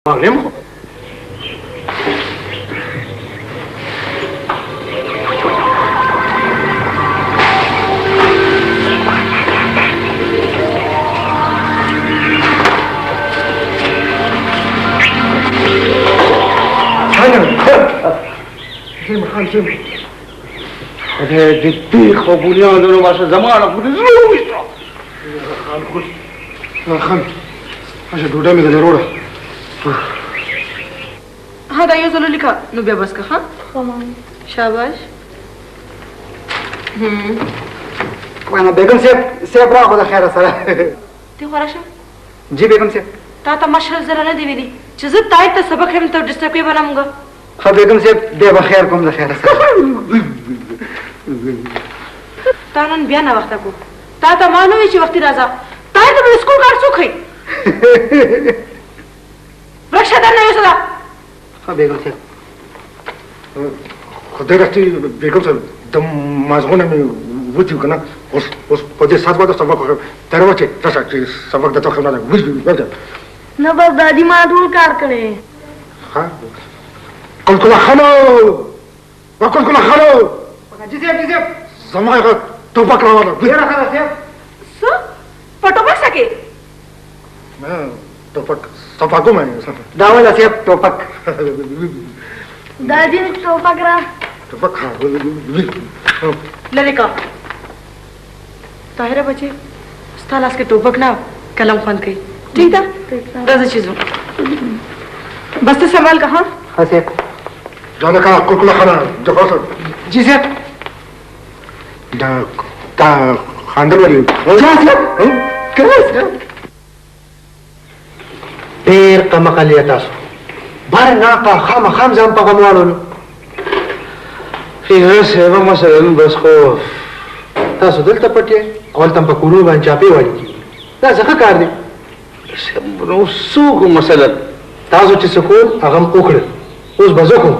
معلم خو جدي خبونيان لو ما زمان ابو زوي خان عشان قدامي ضروره هذا يزول لك نبي بس كها تمام شاباش وانا بيغم سيب راخذ خير سلام تي خراشا جي بيغم سيب تا مشرف زرا نه دی ویلي چې زه تای ته سبق هم ته ډسټرب کوي بنامګه خو بیگم سیب دی بخیر کوم د خیر سره تا نن بیا نه وخت کو تا ته ما نه وی چې وخت راځه تای ته سکول کار څوک هي رخصت نه یو صدا خو بیگم سیب خدای راستي بیگم سیب د مازغونه مې وځو کنه اوس په دې سات باندې سبق تر وچه تاسو چې سبق د توخه نه وځي نه بس دادی ما ټول کار کړی ها قلت له خلو وقلت له خلو جزيب زمايغ توبك راولا غير خلاص يا څه پټوبک سکے ما توبك صفاكو ما دا ولا سيب توبك دادی نے ټوپک را توبك لری کا طاهره بچي ستالاس کې ټوپک نه کلم خوان کوي ٹھیک ده راځه چیزو بس ته سوال کها ها سيب جانا کا كل خنا جفاصل جزيب دا خاندل ولي جاسب كلاس ډېر کمقل یې تاسو بار ناقه خام ځان په غم واړولو فکر صاحب مثلا بس خو تاسو دلته پټ یې اول تم په کورونو باندې چاپې والی کېږي دا څه کار دی نو څوک مسله تاسو چې څه کول هغه م وکړل اوس به زه کوم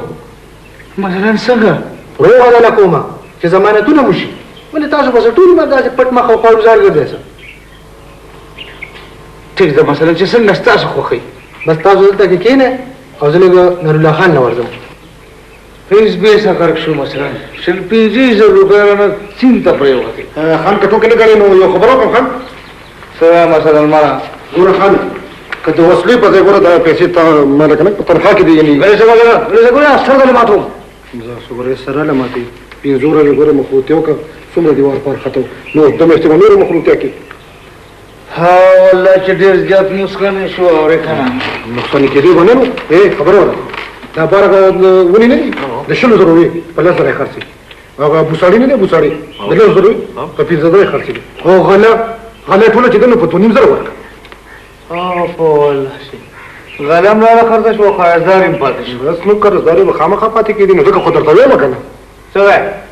مثلا څنګه روغه ده کومه چې ضمانتونه مو شي ولې تاسو به ټول عمر داسې پټ مخ او خواړوزار ګرځئ ټیک ده مثلا چې څنګه ستاسو خوښوي بس تاسو دلته کې کښېنئ او زه لږ نورالله خان نه ورځم فیس بیسه فرق شو مثلا شل 500 روپۍ رانه چین ته پرېوتې خان که ټوکې نه ګڼې نو یو خبره وکړم خان څه مثلا مړه ګوره خان که د وسلې په ځای ګوره دا پیسې ته ما لکه نه په تنخوا کې دي یعنې ولې ګوره سر دلې ماتوم زه څومره سره له ماتې 500 روپۍ ګوره مخروطې وکړه څومره دیوار پر ختم نو د میاشتې به نورې مخروطې کړي ها والله چې ډېر زیات نقصان شو اورې که نه نقصان کېدی به نه نو خبره وده دا بارغه ونې نه دي د 100 زرو وي په 10 زره یې خرڅېږي هغه بوساړي نه دی بوساړي د 10 زرو په 15 زره یې خرڅېږي او غله ټوله چې ده نو په 2.5 زره ورکړه په والله غلم راله خرڅه شو خو قرضدار یې پاتې شو بس نو قرضداري به خامخا پاتې کېدي نو ځکه خو درته ویمه که نه څه وایې